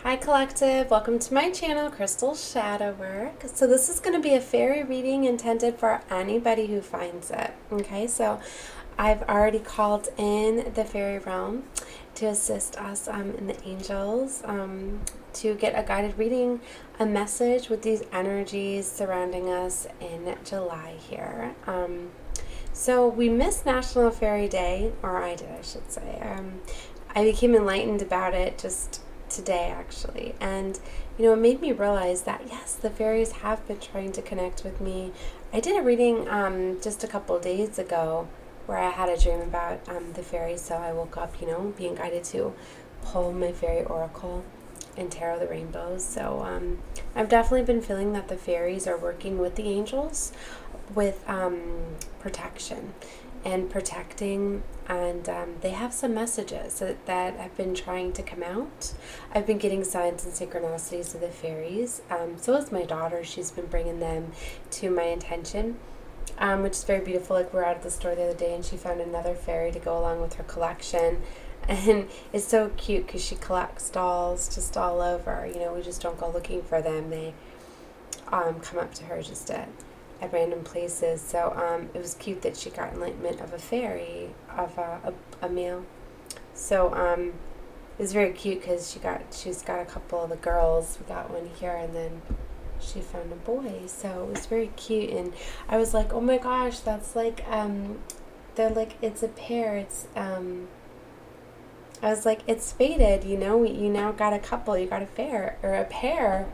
Hi Collective, welcome to my channel, Crystal Shadow Work. So this is going to be a fairy reading intended for anybody who finds it. Okay, so I've already called in the fairy realm to assist us in the angels to get a guided reading, a message with these energies surrounding us in July here. So we missed National Fairy Day, or I did, I should say. I became enlightened about it just today, actually, and it made me realize that yes, the fairies have been trying to connect with me. I did a reading just a couple days ago where I had a dream about the fairies, so I woke up being guided to pull my fairy oracle and tarot the rainbows. So I've definitely been feeling that the fairies are working with the angels with protection and protecting, and they have some messages that have been trying to come out. I've been getting signs and synchronicities of the fairies. So has my daughter. She's been bringing them to my attention, which is very beautiful. Like, we were out at the store the other day and she found another fairy to go along with her collection. And it's so cute because she collects dolls just all over. We just don't go looking for them. They come up to her just at random places. So it was cute that she got enlightenment of a fairy, of a male. So it was very cute because she's got a couple of the girls. We got one here, and then she found a boy. So it was very cute, and I was like, oh my gosh, that's like they're like, it's a pair. It's I was like, it's fated, you now got a couple, you got a pair.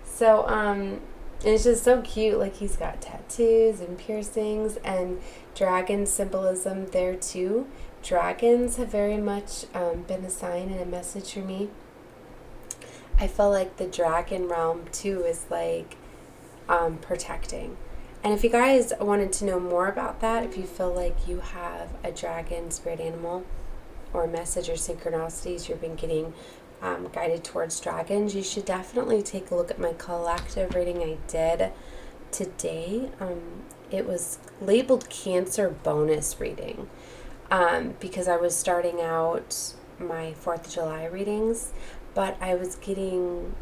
So and it's just so cute. Like, he's got tattoos and piercings and dragon symbolism there too. Dragons have very much been a sign and a message for me. I feel like the dragon realm too is like protecting. And if you guys wanted to know more about that, if you feel like you have a dragon spirit animal or message or synchronicities you've been getting guided towards dragons, you should definitely take a look at my collective reading I did today. It was labeled Cancer Bonus Reading because I was starting out my 4th of July readings, but I was getting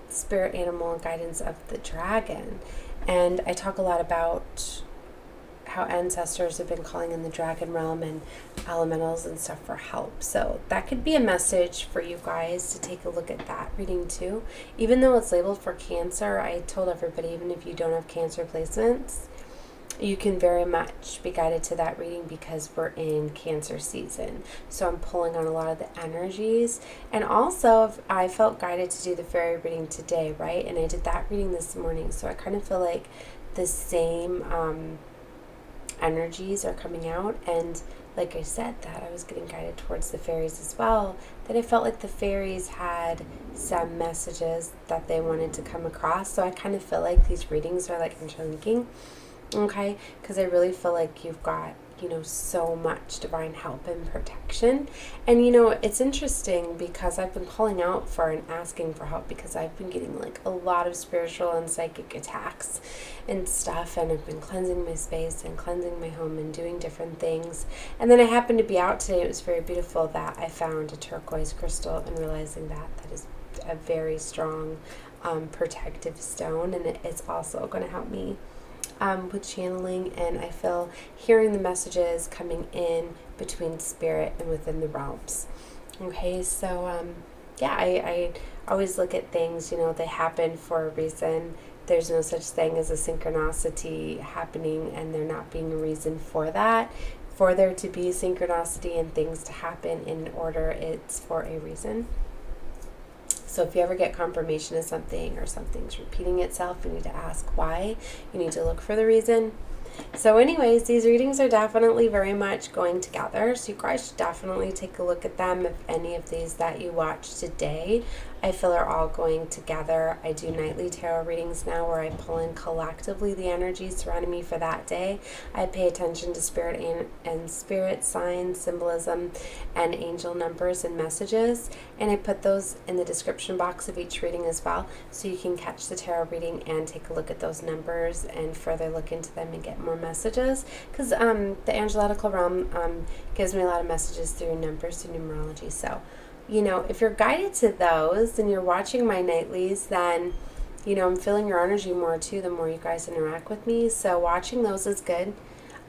spirit animal and guidance of the dragon. And I talk a lot about how ancestors have been calling in the dragon realm and elementals and stuff for help. So that could be a message for you guys to take a look at that reading too. Even though it's labeled for Cancer, I told everybody, even if you don't have Cancer placements, you can very much be guided to that reading because we're in Cancer season. So I'm pulling on a lot of the energies. And also, I felt guided to do the fairy reading today, right? And I did that reading this morning. So I kind of feel like the same energies are coming out. And like I said, that I was getting guided towards the fairies as well, that I felt like the fairies had some messages that they wanted to come across. So I kind of feel like these readings are like interlinking, okay, because I really feel like you've got so much divine help and protection. And it's interesting because I've been calling out for and asking for help because I've been getting like a lot of spiritual and psychic attacks and stuff, and I've been cleansing my space and cleansing my home and doing different things. And then I happened to be out today. It was very beautiful that I found a turquoise crystal, and realizing that is a very strong protective stone, and it's also going to help me with channeling. And I feel hearing the messages coming in between spirit and within the realms. Okay, so yeah, I always look at things, they happen for a reason. There's no such thing as a synchronicity happening and there not being a reason for that. For there to be synchronicity and things to happen in order, it's for a reason. So if you ever get confirmation of something or something's repeating itself, you need to ask why. You need to look for the reason. So anyways, these readings are definitely very much going together. So you guys should definitely take a look at them. If any of these that you watched today, I feel are all going together. I do nightly tarot readings now where I pull in collectively the energies surrounding me for that day. I pay attention to spirit and spirit signs, symbolism, and angel numbers and messages. And I put those in the description box of each reading as well, so you can catch the tarot reading and take a look at those numbers and further look into them and get more messages. Because the angeletical realm gives me a lot of messages through numbers, through numerology. So you know, if you're guided to those and you're watching my nightlies, then, you know, I'm feeling your energy more too the more you guys interact with me. So watching those is good.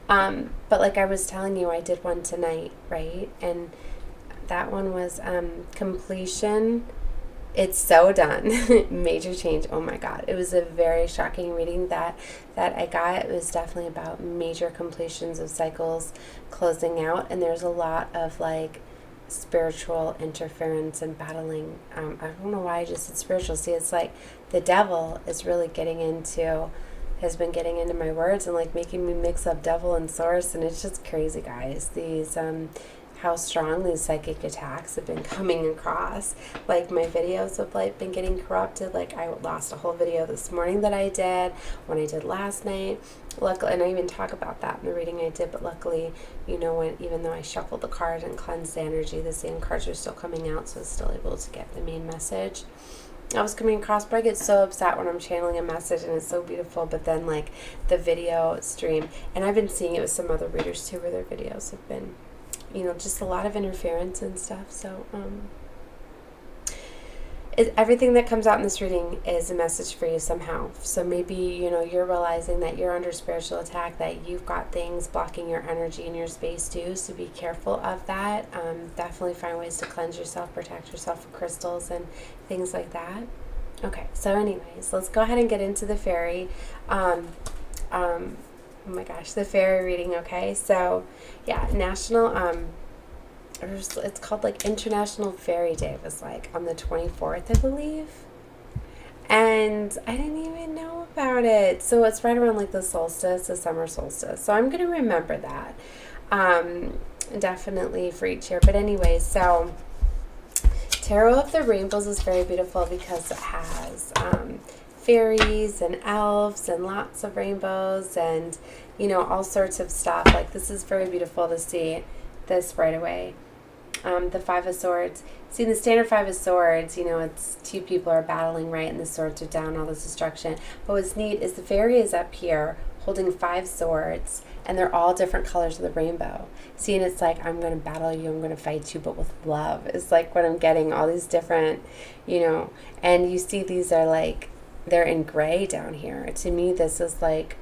But like I was telling you, I did one tonight, right? And that one was completion. It's so done. Major change. Oh my God. It was a very shocking reading that I got. It was definitely about major completions of cycles closing out. And there's a lot of like spiritual interference and battling. I don't know why I just said spiritual. See, it's like the devil is really has been getting into my words and like making me mix up devil and source. And it's just crazy, guys. These, how strong these psychic attacks have been coming across. Like my videos have like been getting corrupted. Like I lost a whole video this morning that I did, one I did last night. Luckily, and I even talk about that in the reading I did, but luckily, you know, even though I shuffled the cards and cleansed the energy, the same cards are still coming out, so it's still able to get the main message I was coming across. But I get so upset when I'm channeling a message and it's so beautiful, but then like the video stream, and I've been seeing it with some other readers too, where their videos have been, you know, just a lot of interference and stuff. So everything that comes out in this reading is a message for you somehow. So maybe, you know, you're realizing that you're under spiritual attack, that you've got things blocking your energy in your space too, so be careful of that. Definitely find ways to cleanse yourself, protect yourself with crystals and things like that. Okay, so anyways, let's go ahead and get into the fairy oh my gosh, the fairy reading. Okay, so yeah, it's called like International Fairy Day. It was like on the 24th, I believe, and I didn't even know about it. So it's right around like the solstice, the summer solstice, so I'm gonna remember that definitely for each year. But anyway, so Tarot of the Rainbows is very beautiful because it has fairies and elves and lots of rainbows and, you know, all sorts of stuff. Like, this is very beautiful to see this right away. The Five of Swords. See, the standard Five of Swords, you know, it's two people are battling, right, and the swords are down, all this destruction. But what's neat is the fairy is up here holding 5 swords, and they're all different colors of the rainbow. See, and it's like, I'm going to battle you, I'm going to fight you, but with love. It's like what I'm getting, all these different, you know, and you see these are like, they're in gray down here. To me, this is like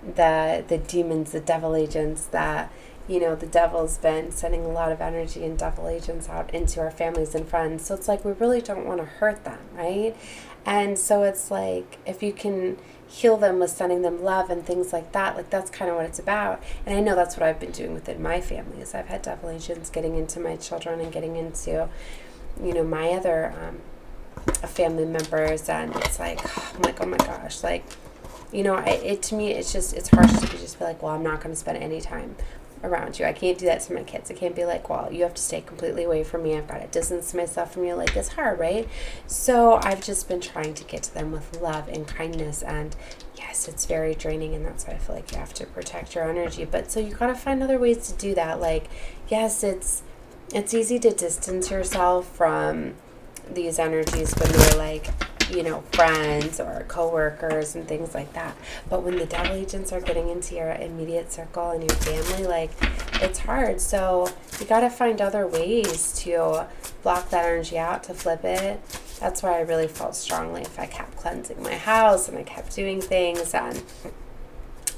the demons, the devil agents that, you know, the devil's been sending a lot of energy and devil agents out into our families and friends. So it's like, we really don't want to hurt them, right? And so it's like, if you can heal them with sending them love and things like that, like that's kind of what it's about. And I know that's what I've been doing within my family, is I've had devil agents getting into my children and getting into, you know, my other family members. And it's like, I'm like, oh my gosh, like, you know, to me, it's just, it's harsh to just be like, well, I'm not going to spend any time around you. I can't do that to my kids. I can't be like, well, you have to stay completely away from me. I've got to distance myself from you. Like, it's hard, right? So I've just been trying to get to them with love and kindness. And yes, it's very draining, and that's why I feel like you have to protect your energy. But so you got to find other ways to do that. Like, yes, it's easy to distance yourself from these energies when they're like, you know, friends or co-workers and things like that. But when the devil agents are getting into your immediate circle and your family, like, it's hard. So you got to find other ways to block that energy out, to flip it. That's why I really felt strongly if I kept cleansing my house and I kept doing things and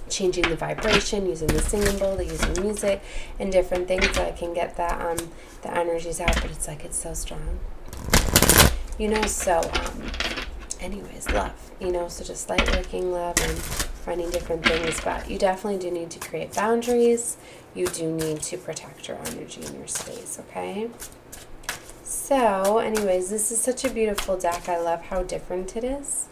changing the vibration, using the singing bowl, using music and different things, so I can get that the energies out. But it's like, it's so strong, you know. So anyways, love, you know, so just light working love and finding different things. But you definitely do need to create boundaries. You do need to protect your energy in your space, okay? So anyways, this is such a beautiful deck. I love how different it is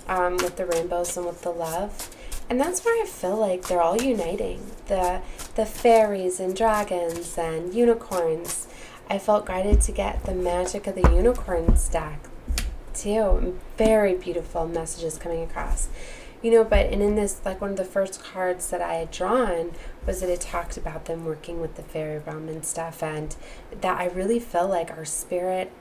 with the rainbows and with the love. And that's where I feel like they're all uniting. The fairies and dragons and unicorns. I felt guided to get the magic of the unicorns deck too. Very beautiful messages coming across, you know. But and in this, like, one of the first cards that I had drawn was that it talked about them working with the fairy realm and stuff, and that I really feel like our spirit,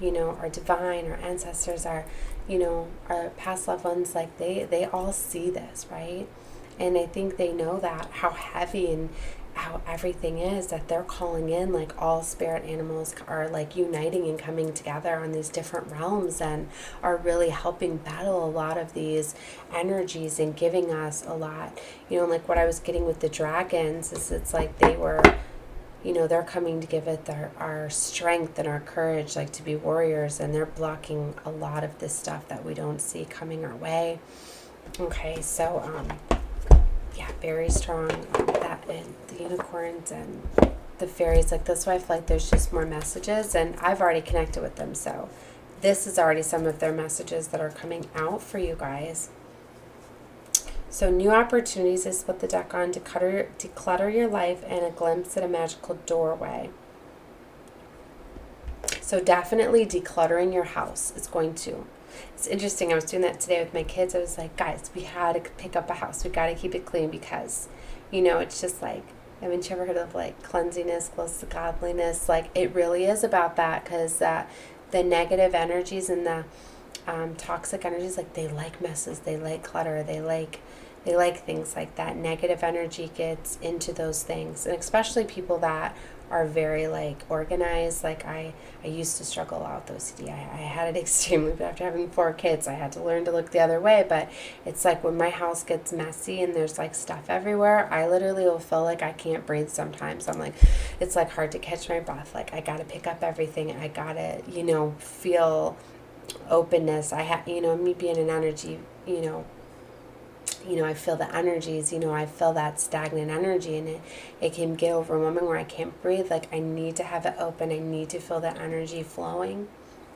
you know, our divine, our ancestors, our, you know, our past loved ones, like they all see this, right? And I think they know that how heavy and how everything is, that they're calling in, like all spirit animals are like uniting and coming together on these different realms and are really helping battle a lot of these energies and giving us a lot. You know, like what I was getting with the dragons is it's like they were, you know, they're coming to give it our strength and our courage, like to be warriors, and they're blocking a lot of this stuff that we don't see coming our way. Okay, so yeah, very strong. That and the unicorns and the fairies, like that's why I feel like there's just more messages, and I've already connected with them, so this is already some of their messages that are coming out for you guys. So new opportunities is what the deck on, declutter your life and a glimpse at a magical doorway. So definitely decluttering your house is going to. It's interesting. I was doing that today with my kids. I was like, guys, we had to pick up a house. We got to keep it clean because, you know, it's just like, haven't you ever heard of like cleanliness close to godliness? Like it really is about that, because the negative energies and the toxic energies, like they like messes, they like clutter, they like things like that. Negative energy gets into those things, and especially people that are very like organized. Like I used to struggle a lot with OCD. I had it extremely, but after having 4 kids, I had to learn to look the other way. But it's like when my house gets messy and there's like stuff everywhere, I literally will feel like I can't breathe sometimes. I'm like, it's like hard to catch my breath. Like I gotta pick up everything. I gotta, you know, feel openness. I have, you know, me being an energy, you know, I feel the energies, you know, I feel that stagnant energy, and it can get overwhelming where I can't breathe. Like I need to have it open. I need to feel that energy flowing,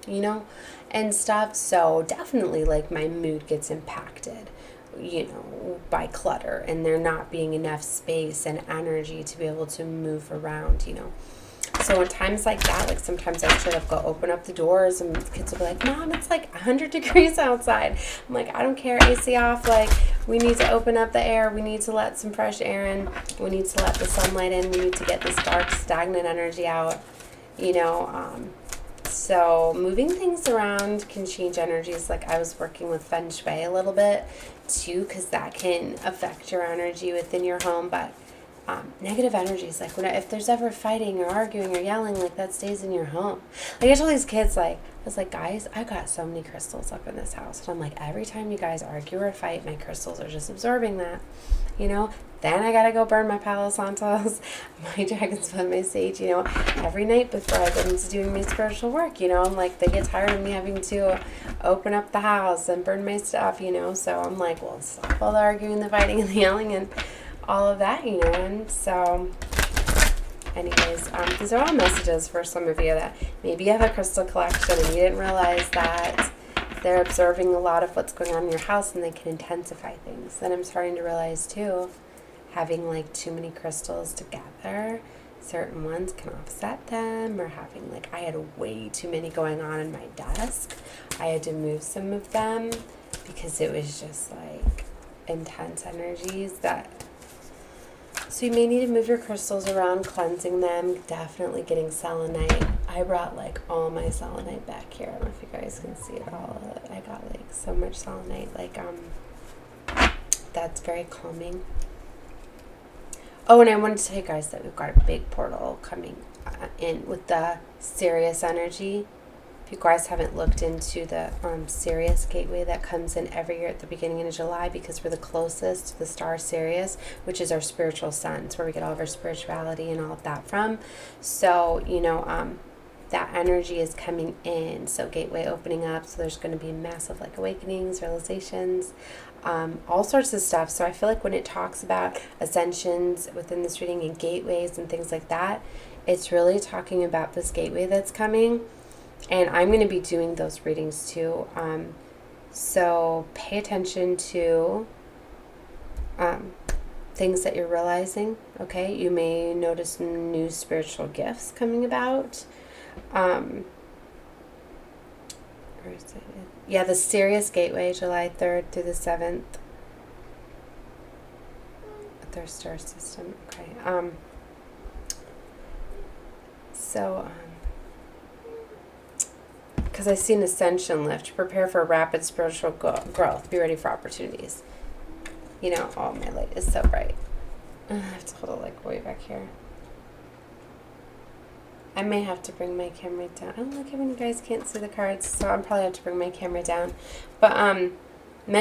you know, and stuff. So definitely like my mood gets impacted, you know, by clutter and there not being enough space and energy to be able to move around, you know. So in times like that, like sometimes I should have go open up the doors and the kids will be like, Mom, it's like 100 degrees outside. I'm like, I don't care, AC off. Like we need to open up the air. We need to let some fresh air in. We need to let the sunlight in. We need to get this dark, stagnant energy out, you know. So moving things around can change energies. Like I was working with Feng Shui a little bit too, because that can affect your energy within your home. But negative energies, like if there's ever fighting or arguing or yelling, like that stays in your home. Like I told these kids, like I was like, guys, I got so many crystals up in this house, and I'm like, every time you guys argue or fight, my crystals are just absorbing that, you know. Then I gotta go burn my Palo Santos, my dragon's blood, my sage, you know, every night before I go into doing my spiritual work, you know. I'm like, they get tired of me having to open up the house and burn my stuff, you know. So I'm like, well, stop all the arguing, the fighting, and the yelling, and all of that, you know. And so anyways, these are all messages for some of you that maybe you have a crystal collection and you didn't realize that they're observing a lot of what's going on in your house, and they can intensify things. And I'm starting to realize too, having like too many crystals together, certain ones can offset them, or having like, I had way too many going on in my desk. I had to move some of them because it was just like intense energies that. So you may need to move your crystals around, cleansing them, definitely getting selenite. I brought like all my selenite back here. I don't know if you guys can see it all. I got like so much selenite, like that's very calming. Oh, and I wanted to tell you guys that we've got a big portal coming in with the Sirius energy. If you guys haven't looked into the Sirius gateway that comes in every year at the beginning of July, because we're the closest to the star Sirius, which is our spiritual sun. It's where we get all of our spirituality and all of that from. So, you know, that energy is coming in. So gateway opening up. So there's going to be massive like awakenings, realizations, all sorts of stuff. So I feel like when it talks about ascensions within this reading and gateways and things like that, it's really talking about this gateway that's coming. And I'm going to be doing those readings too. So pay attention to things that you're realizing. Okay, you may notice new spiritual gifts coming about. Where is it? Yeah, the Sirius gateway, July 3rd through the 7th. Their star system. Okay. Because I see an ascension lift. Prepare for rapid spiritual growth. Be ready for opportunities. You know, oh, my light is so bright. I have to hold it like way back here. I may have to bring my camera down. I don't like it when you guys can't see the cards, so I'll probably have to bring my camera down. But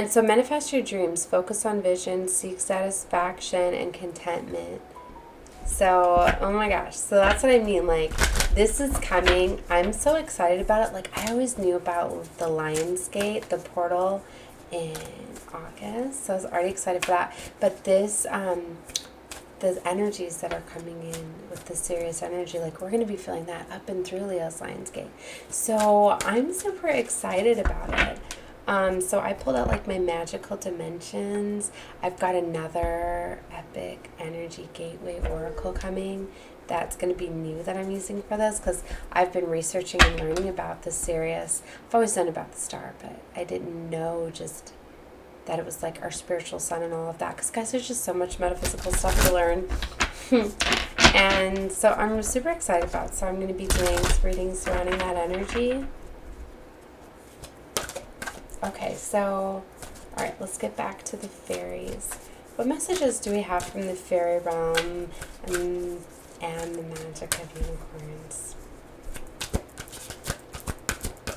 so manifest your dreams, focus on vision, seek satisfaction and contentment. So, oh my gosh, so that's what I mean, like, this is coming. I'm so excited about it. Like, I always knew about the Lion's Gate, the portal in August, so I was already excited for that. But this, the energies that are coming in with the serious energy, like, we're going to be feeling that up and through Leo's Lion's Gate. So I'm super excited about it. So I pulled out like my magical dimensions. I've got another epic energy gateway oracle coming that's going to be new that I'm using for this, because I've been researching and learning about the Sirius. I've always known about the star, but I didn't know just that it was like our spiritual sun and all of that, because guys, there's just so much metaphysical stuff to learn. And so I'm super excited about it. So I'm going to be doing readings surrounding that energy. Okay, so, all right, let's get back to the fairies. What messages do we have from the fairy realm and the magic of unicorns?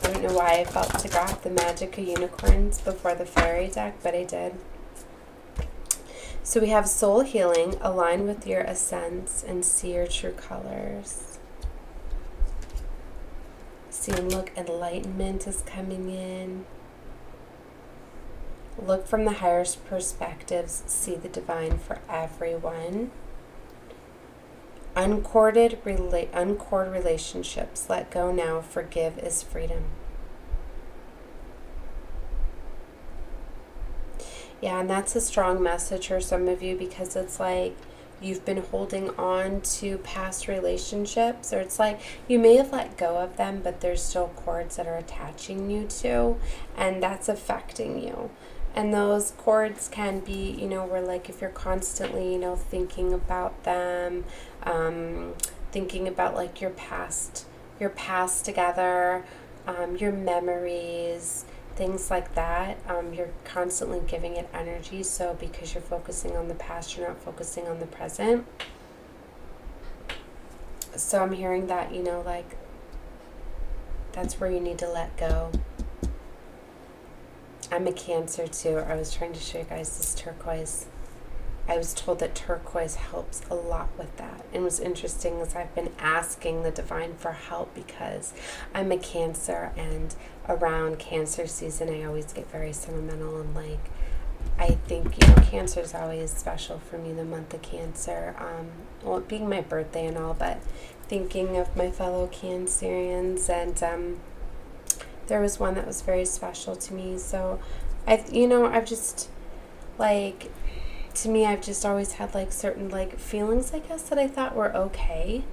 I don't know why I felt to grab the magic of unicorns before the fairy deck, but I did. So we have soul healing, align with your essence and see your true colors. See and look, enlightenment is coming in. Look from the higher perspectives, see the divine for everyone. Uncord relationships, let go now, forgive is freedom. Yeah, and that's a strong message for some of you, because it's like you've been holding on to past relationships, or it's like you may have let go of them, but there's still cords that are attaching you to, and that's affecting you. And those cords can be, you know, where like if you're constantly, you know, thinking about them, thinking about like your past together, your memories, things like that, you're constantly giving it energy. So because you're focusing on the past, you're not focusing on the present. So I'm hearing that, you know, like that's where you need to let go. I'm a Cancer too. I was trying to show you guys this turquoise. I was told that turquoise helps a lot with that. And what's interesting is I've been asking the divine for help, because I'm a Cancer, and around Cancer season I always get very sentimental, and like I think, you know, Cancer is always special for me, the month of Cancer. Well, it being my birthday and all, but thinking of my fellow Cancerians, and there was one that was very special to me. So I've just like, to me, I've just always had like certain like feelings, I guess, that I thought were okay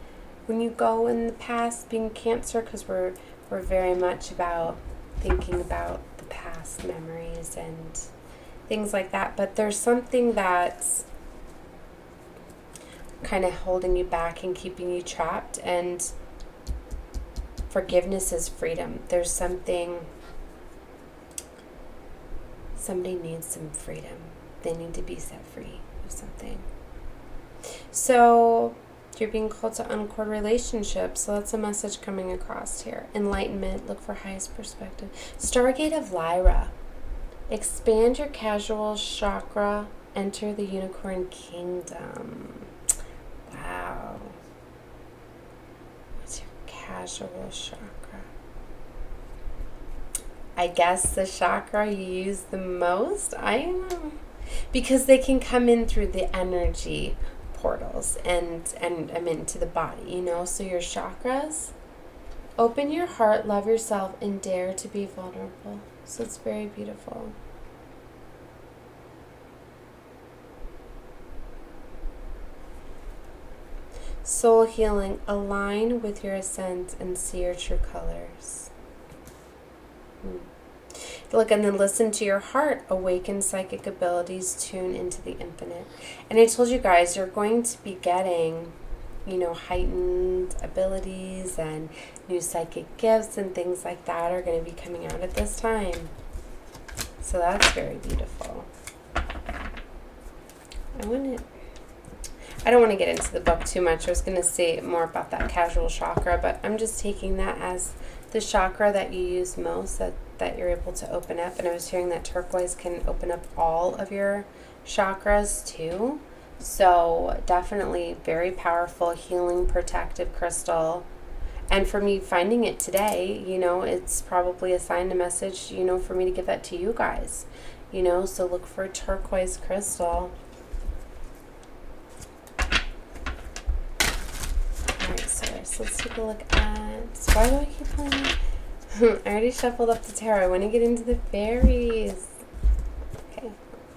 when you go in the past being Cancer, because we're very much about thinking about the past memories and things like that. But there's something that's kind of holding you back and keeping you trapped, and forgiveness is freedom. There's somebody needs some freedom. They need to be set free of something. So you're being called to uncord relationships. So that's a message coming across here. Enlightenment, look for highest perspective. Stargate of Lyra. Expand your casual chakra. Enter the unicorn kingdom. Wow. Casual chakra. I guess the chakra you use the most? I don't know. Because they can come in through the energy portals and into the body, you know? So your chakras, open your heart, love yourself, and dare to be vulnerable. So it's very beautiful. Soul healing, align with your essence and see your true colors. Look, and then listen to your heart, awaken psychic abilities, tune into the infinite. And I told you guys, you're going to be getting, you know, heightened abilities, and new psychic gifts and things like that are going to be coming out at this time. So that's very beautiful. I want to I don't want to get into the book too much. I was going to say more about that casual chakra, but I'm just taking that as the chakra that you use most, that you're able to open up. And I was hearing that turquoise can open up all of your chakras too. So definitely very powerful, healing, protective crystal. And for me finding it today, you know, it's probably a sign, a message, you know, for me to give that to you guys. You know, so look for turquoise crystal. Alright, so let's take a look at... Why do I keep playing that? I already shuffled up the tarot. I want to get into the fairies. Okay,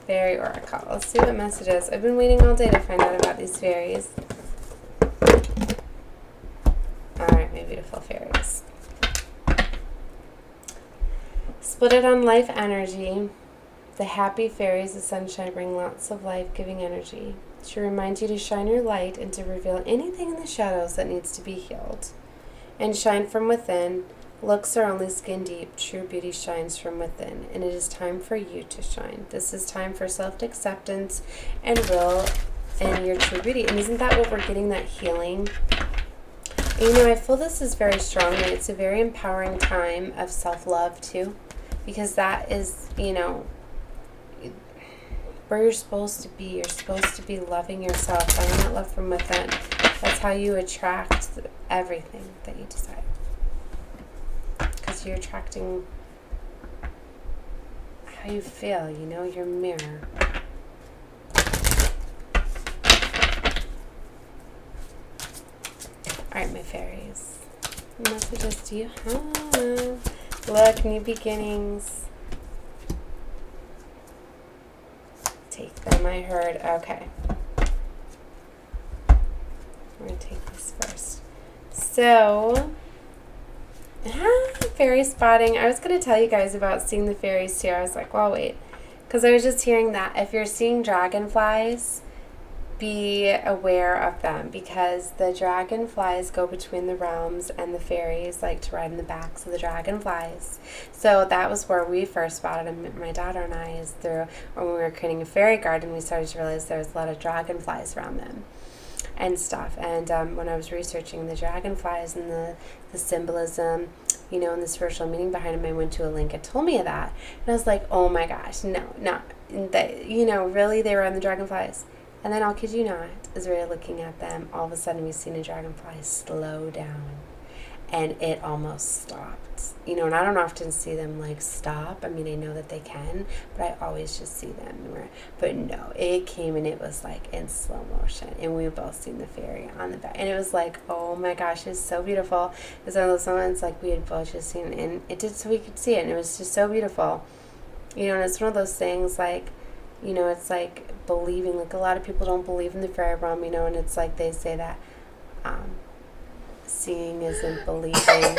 fairy oracle. Let's see what messages. I've been waiting all day to find out about these fairies. Alright, my beautiful fairies. Split it on life energy. The happy fairies of sunshine bring lots of life-giving energy. She reminds you to shine your light and to reveal anything in the shadows that needs to be healed. And shine from within. Looks are only skin deep. True beauty shines from within. And it is time for you to shine. This is time for self-acceptance and will and your true beauty. And isn't that what we're getting, that healing? And, you know, I feel this is very strong. And it's a very empowering time of self-love too. Because that is, you know, where you're supposed to be. You're supposed to be loving yourself, finding that love from within. That's how you attract everything that you desire. Because you're attracting how you feel, you know, your mirror. Alright, my fairies. What messages do you have? Look, new beginnings. Take them, I heard. Okay. We're going to take this first. So, fairy spotting. I was going to tell you guys about seeing the fairies too. I was like, well, wait. Because I was just hearing that if you're seeing dragonflies, be aware of them, because the dragonflies go between the realms and the fairies like to ride in the backs of the dragonflies. So that was where we first spotted them, my daughter and I, is through when we were creating a fairy garden. We started to realize there was a lot of dragonflies around them and stuff. And when I was researching the dragonflies and the symbolism, you know, and the spiritual meaning behind them, I went to a link. It told me of that. And I was like, oh my gosh, no, that, you know, really, they were on the dragonflies. And then, I'll kid you not, as we were looking at them, all of a sudden we've seen a dragonfly slow down. And it almost stopped. You know, and I don't often see them, like, stop. I mean, I know that they can, but I always just see them. But no, it came and it was, like, in slow motion. And we've both seen the fairy on the back. And it was like, oh my gosh, it's so beautiful. It was one of those moments, like, we had both just seen it. And it did so we could see it. And it was just so beautiful. You know, and it's one of those things, like, you know, it's like believing, like a lot of people don't believe in the fairy realm, you know, and it's like they say that seeing isn't believing,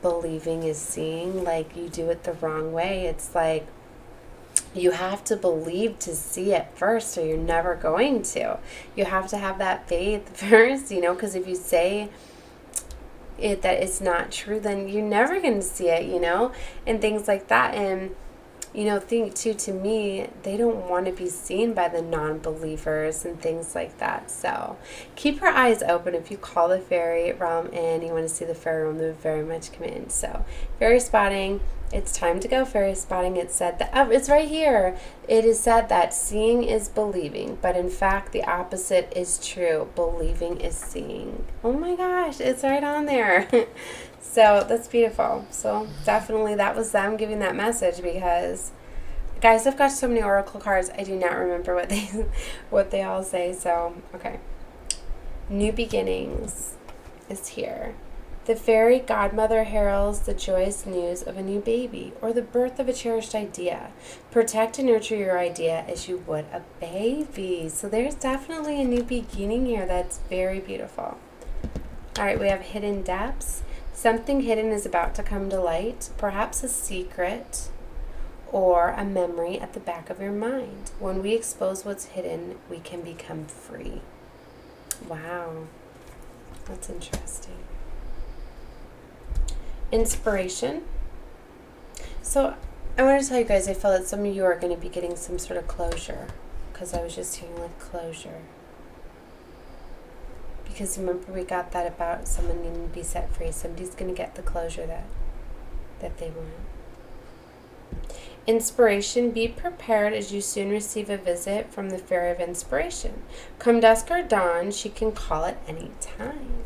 believing is seeing. Like, you do it the wrong way. It's like you have to believe to see it first, or you're never going to. You have to have that faith first, you know, because if you say it that it's not true, then you're never going to see it, you know, and things like that. And you know, think too, to me, they don't want to be seen by the non-believers and things like that. So keep your eyes open. If you call the fairy realm and you want to see the fairy realm, they would very much come in. So fairy spotting, it's time to go fairy spotting. It's said that, it's right here. It is said that seeing is believing, but in fact, the opposite is true. Believing is seeing. Oh my gosh, it's right on there. So that's beautiful. So definitely that was them giving that message, because guys, I've got so many oracle cards, I do not remember what they all say. So okay, new beginnings is here. The fairy godmother heralds the joyous news of a new baby or the birth of a cherished idea. Protect and nurture your idea as you would a baby. So there's definitely a new beginning here. That's very beautiful. All right, we have hidden depths. Something hidden is about to come to light, perhaps a secret or a memory at the back of your mind. When we expose what's hidden, we can become free. Wow, that's interesting. Inspiration. So I want to tell you guys, I feel that some of you are going to be getting some sort of closure, because I was just hearing like closure. Because remember, we got that about someone needing to be set free. Somebody's going to get the closure that they want. Inspiration. Be prepared as you soon receive a visit from the Fairy of Inspiration. Come dusk or dawn, she can call at any time.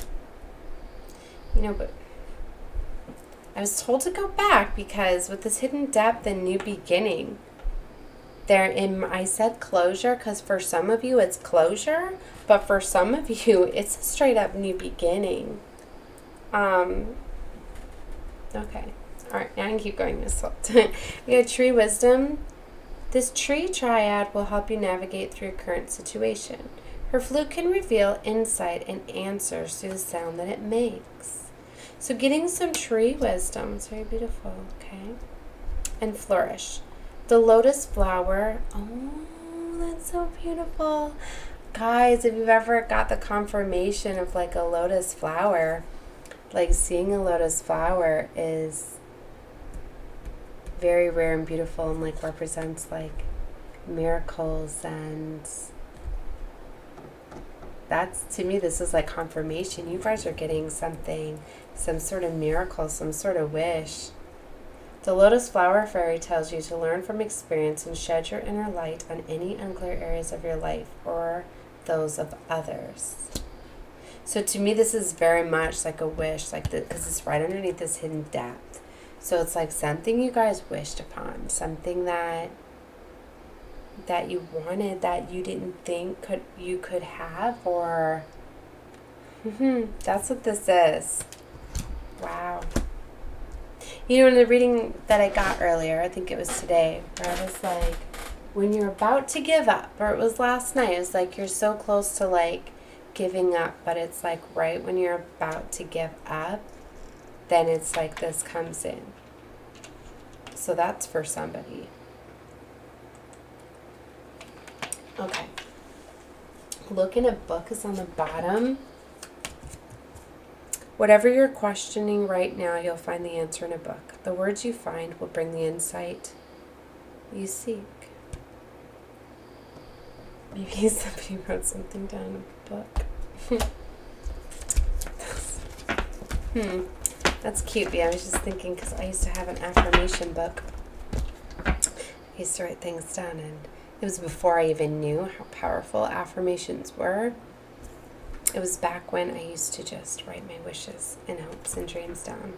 You know, but I was told to go back because with this hidden depth and new beginning, I said closure because for some of you it's closure, but for some of you it's a straight up new beginning. Okay. Alright, now I can keep going this whole time. We got tree wisdom. This tree triad will help you navigate through your current situation. Her flute can reveal insight and answers through the sound that it makes. So getting some tree wisdom. It's very beautiful, okay? And flourish. The lotus flower. Oh, that's so beautiful. Guys, if you've ever got the confirmation of like a lotus flower, like seeing a lotus flower is very rare and beautiful and like represents like miracles, and that's, to me, this is like confirmation. You guys are getting something, some sort of miracle, some sort of wish. The Lotus Flower Fairy tells you to learn from experience and shed your inner light on any unclear areas of your life or those of others. So to me, this is very much like a wish, like because it's right underneath this hidden depth. So it's like something you guys wished upon, something that you wanted that you didn't think you could have, or that's what this is. Wow. You know, in the reading that I got earlier, I think it was today, where I was like, when you're about to give up, or it was last night, it was like you're so close to like giving up, but it's like right when you're about to give up, then it's like this comes in. So that's for somebody. Okay. Look in a book is on the bottom. Whatever you're questioning right now, you'll find the answer in a book. The words you find will bring the insight you seek. Maybe somebody wrote something down in a book. That's cute. Yeah, I was just thinking because I used to have an affirmation book. I used to write things down, and it was before I even knew how powerful affirmations were. It was back when I used to just write my wishes and hopes and dreams down.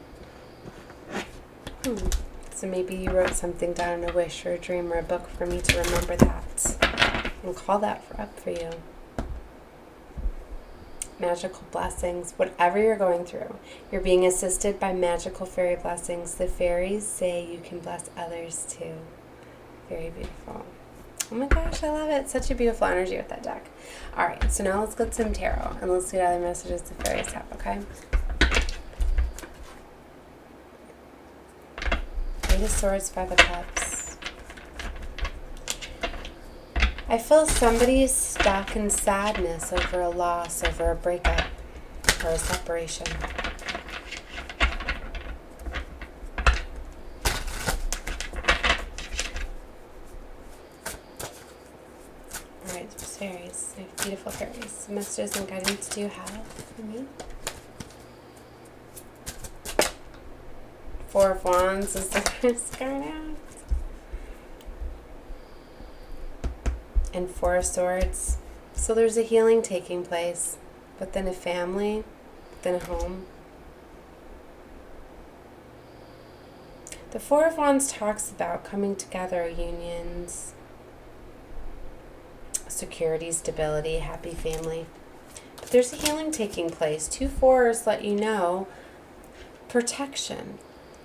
So maybe you wrote something down in a wish or a dream or a book for me to remember that and call that up for you. Magical blessings, whatever you're going through, you're being assisted by magical fairy blessings. The fairies say you can bless others too. Very beautiful. Oh my gosh, I love it. Such a beautiful energy with that deck. Alright, so now let's get some tarot and let's see what other messages the fairies have, okay? Eight of Swords, Five of Cups. I feel somebody is stuck in sadness over a loss, over a breakup, or a separation. Fairies, my beautiful fairies. Messages and guidance do you have for me? Four of Wands is the first card out. And Four of Swords. So there's a healing taking place, but then a family, then a home. The Four of Wands talks about coming together, unions, security, stability, happy family. But there's a healing taking place. Two fours let you know protection,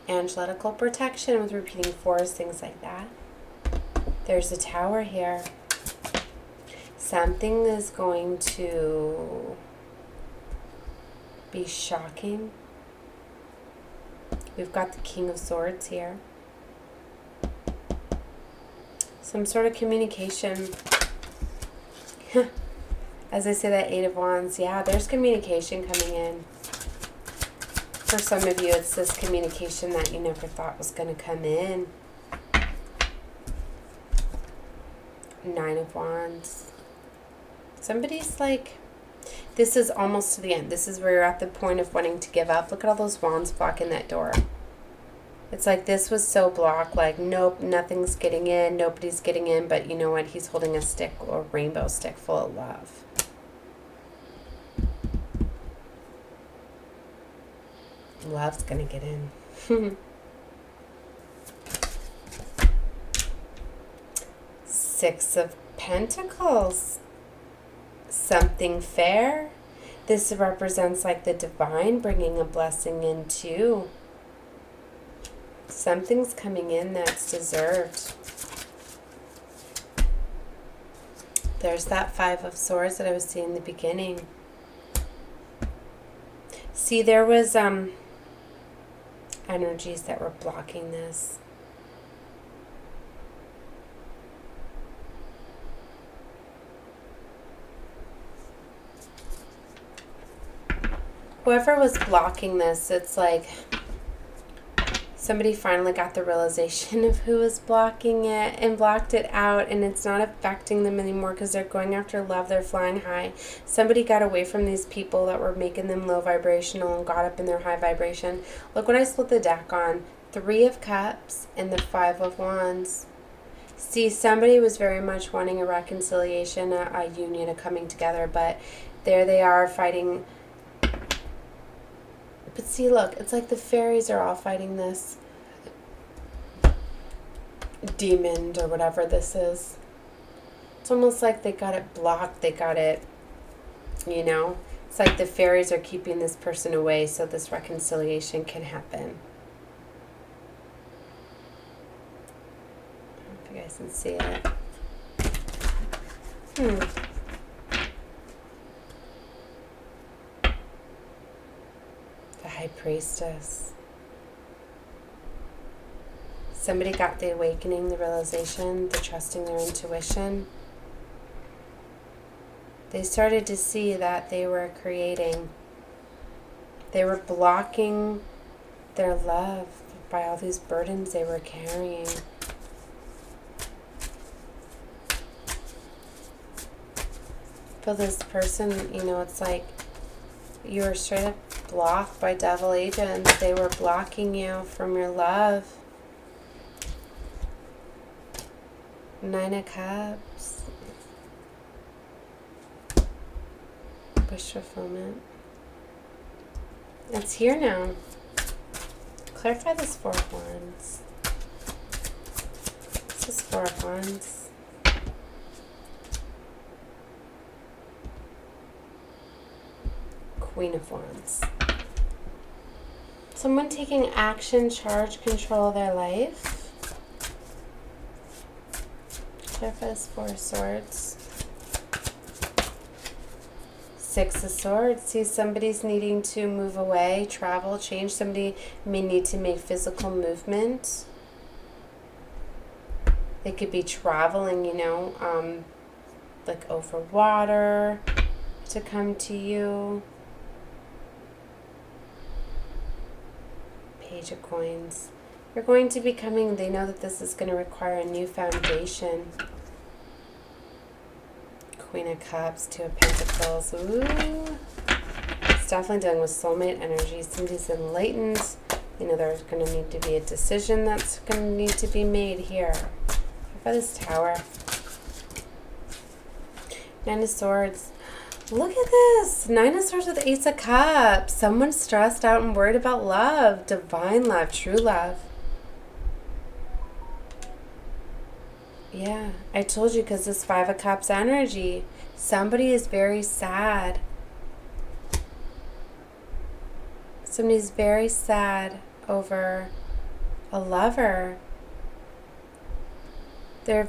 angelical protection with repeating fours, things like that. There's a Tower here. Something is going to be shocking. We've got the King of Swords here. Some sort of communication. As I say that Eight of Wands, yeah, there's communication coming in. For some of you, it's this communication that you never thought was going to come in. Nine of Wands. Somebody's like, This is almost to the end. This is where you're at the point of wanting to give up. Look at all those wands blocking that door. It's like this was so blocked, like, nope, nothing's getting in, nobody's getting in, but you know what? He's holding a stick, a rainbow stick full of love. Love's gonna get in. Six of Pentacles. Something fair. This represents like the divine bringing a blessing in too. Something's coming in that's deserved. There's that Five of Swords that I was seeing in the beginning. See, there was energies that were blocking this. Whoever was blocking this, it's like somebody finally got the realization of who was blocking it and blocked it out, and it's not affecting them anymore because they're going after love. They're flying high. Somebody got away from these people that were making them low vibrational and got up in their high vibration. Look what I split the deck on. Three of Cups and the Five of Wands. See, somebody was very much wanting a reconciliation, a union, a coming together, but there they are fighting. But see, look, it's like the fairies are all fighting this demon or whatever this is. It's almost like they got it blocked. They got it, you know. It's like the fairies are keeping this person away so this reconciliation can happen. I don't know if you guys can see it. High Priestess. Somebody got the awakening, the realization, the trusting their intuition. They started to see that they were creating. They were blocking their love by all these burdens they were carrying. For this person, you know, it's like you were straight up blocked by devil agents. They were blocking you from your love. Nine of Cups. Wish fulfillment. It's here now. Clarify this Four of Wands. This is Four of Wands. Queen of Wands. Someone taking action, charge, control of their life. Clarify this Four of Swords. Six of Swords. See, somebody's needing to move away, travel, change. Somebody may need to make physical movement. They could be traveling, you know, like over water to come to you. Page of Coins. You're going to be coming. They know that this is going to require a new foundation. Queen of Cups, Two of Pentacles. Ooh. It's definitely dealing with soulmate energy. Somebody's enlightened. You know, there's going to need to be a decision that's going to need to be made here. What about this Tower? Nine of Swords. Look at this. Nine of Swords with Ace of Cups. Someone's stressed out and worried about love. Divine love. True love. Yeah. I told you, because this Five of Cups energy. Somebody is very sad. Somebody's very sad over a lover. They're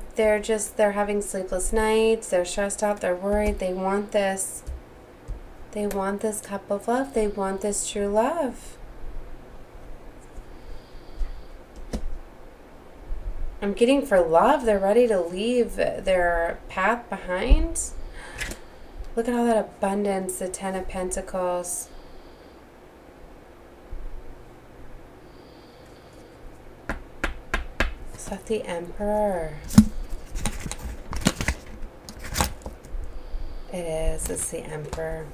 having sleepless nights, they're stressed out, they're worried, they want this. They want this cup of love, they want this true love. I'm getting for love, they're ready to leave their path behind. Look at all that abundance, the Ten of Pentacles. Is that the Emperor? It is. It's the Emperor.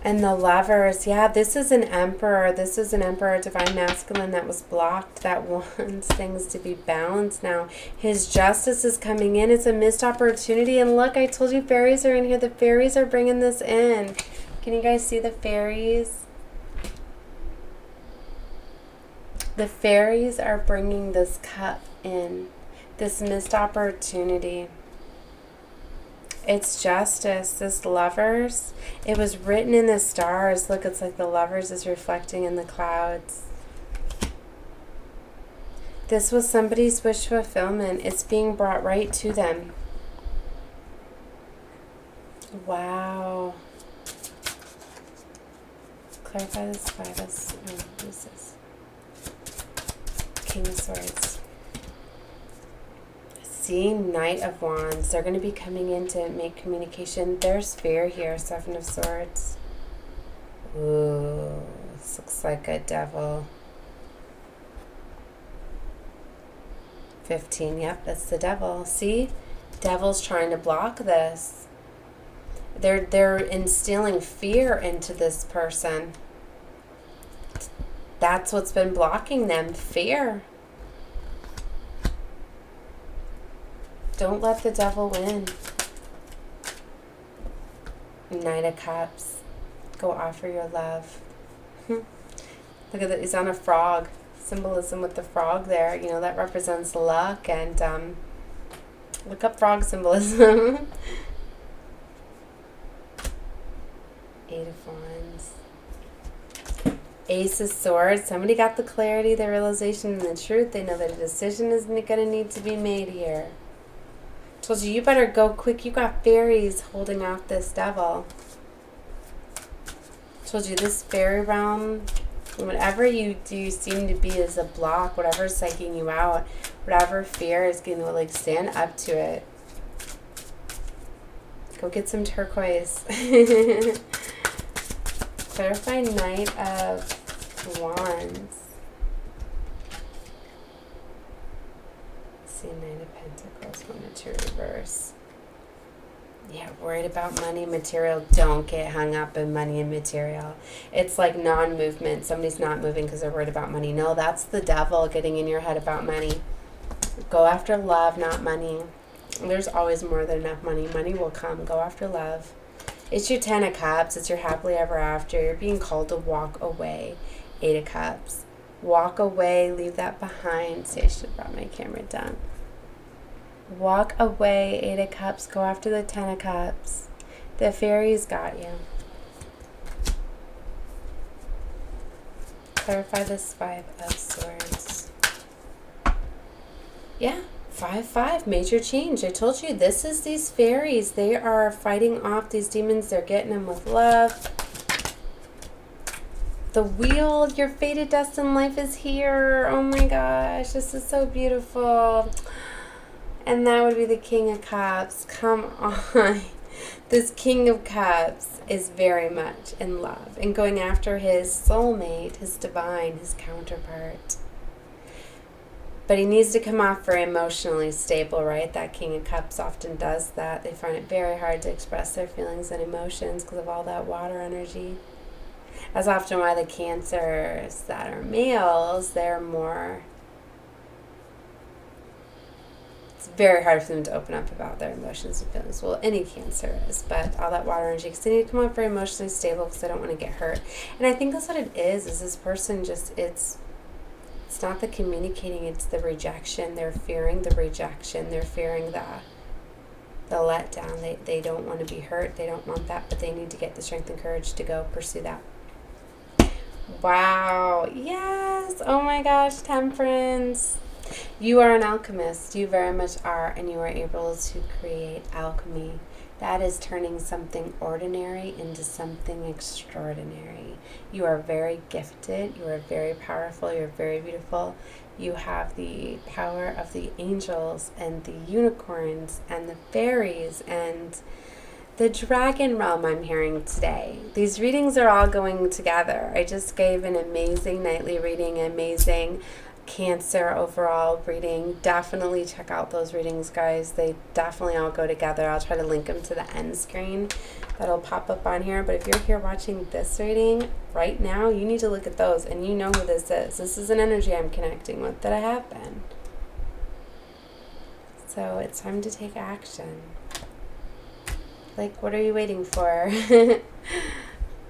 And the Lovers, yeah, this is an Emperor. This is an Emperor, Divine Masculine that was blocked, that wants things to be balanced now. His justice is coming in. It's a missed opportunity. And look, I told you fairies are in here. The fairies are bringing this in. Can you guys see the fairies? The fairies are bringing this cup in. This missed opportunity. It's justice. This Lovers, it was written in the stars. Look, it's like the Lovers is reflecting in the clouds. This was somebody's wish fulfillment. It's being brought right to them. Wow. Clarify this by this. Oh, what is this? King of Swords. See, Knight of Wands. They're going to be coming in to make communication. There's fear here, 7 of Swords. Ooh, this looks like a devil. 15, yep, that's the devil. See, devil's trying to block this. They're instilling fear into this person. That's what's been blocking them, fear. Don't let the devil win. Knight of Cups. Go offer your love. Look at that. He's on a frog. Symbolism with the frog there. You know, that represents luck. And look up frog symbolism. 8 of Wands. Ace of Swords. Somebody got the clarity, the realization, and the truth. They know that a decision is going to need to be made here. Told you, you better go quick. You got fairies holding off this devil. Told you, this fairy realm, whatever you do seem to be is a block, whatever is psyching you out, whatever fear is going to like stand up to it. Go get some turquoise. Clarify Knight of Wands. Knight of Pentacles, 1 or 2 reverse. Yeah, worried about money and material. Don't get hung up in money and material. It's like non-movement. Somebody's not moving because they're worried about money. No, that's the devil getting in your head about money. Go after love, not money. There's always more than enough money. Money will come. Go after love. It's your 10 of Cups. It's your happily ever after. You're being called to walk away. 8 of Cups. Walk away. Leave that behind. See, I should have brought my camera down. Walk away, 8 of Cups. Go after the 10 of Cups. The fairies got you. Clarify this 5 of Swords. Yeah, 5-5. Major change. I told you, this is these fairies. They are fighting off these demons. They're getting them with love. The wheel, your fated destined life is here. Oh my gosh, this is so beautiful. And that would be the King of Cups. Come on. This King of Cups is very much in love and going after his soulmate, his divine, his counterpart. But he needs to come off very emotionally stable, right? That King of Cups often does that. They find it very hard to express their feelings and emotions because of all that water energy. That's often why the Cancers that are males, they're more... It's very hard for them to open up about their emotions and feelings. Well, any Cancer is, but all that water energy, because they need to come up very emotionally stable because they don't want to get hurt. And I think that's what it is this person just, it's not the communicating, it's the rejection. They're fearing the rejection. They're fearing the letdown. They don't want to be hurt. They don't want that, but they need to get the strength and courage to go pursue that. Wow. Yes. Oh my gosh, Temperance. You are an alchemist. You very much are, and you are able to create alchemy. That is turning something ordinary into something extraordinary. You are very gifted. You are very powerful. You're very beautiful. You have the power of the angels and the unicorns and the fairies and the dragon realm I'm hearing today. These readings are all going together. I just gave an amazing nightly reading, amazing Cancer overall reading. Definitely check out those readings, guys. They definitely all go together. I'll try to link them to the end screen that'll pop up on here. But if you're here watching this reading right now, you need to look at those, and you know who this is. This is an energy I'm connecting with that I have been. So it's time to take action. Like, what are you waiting for?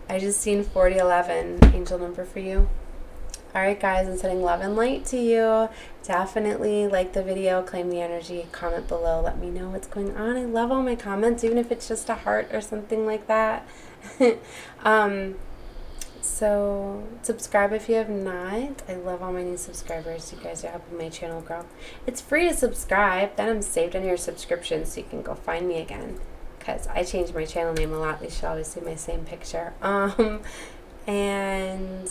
I just seen 4011, angel number for you. Alright guys, I'm sending love and light to you. Definitely like the video, claim the energy, comment below, let me know what's going on. I love all my comments, even if it's just a heart or something like that. So subscribe if you have not. I love all my new subscribers. You guys are helping my channel grow. It's free to subscribe. Then I'm saved on your subscription, so you can go find me again. Because I changed my channel name a lot. You should always see my same picture. And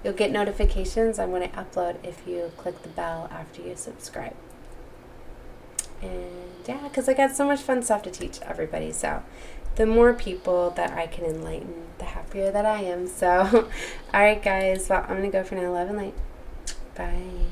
you'll get notifications on when I upload if you click the bell after you subscribe. And yeah, because I got so much fun stuff to teach everybody. So the more people that I can enlighten, the happier that I am. So, alright guys, well, I'm going to go for now. Love and light. Bye.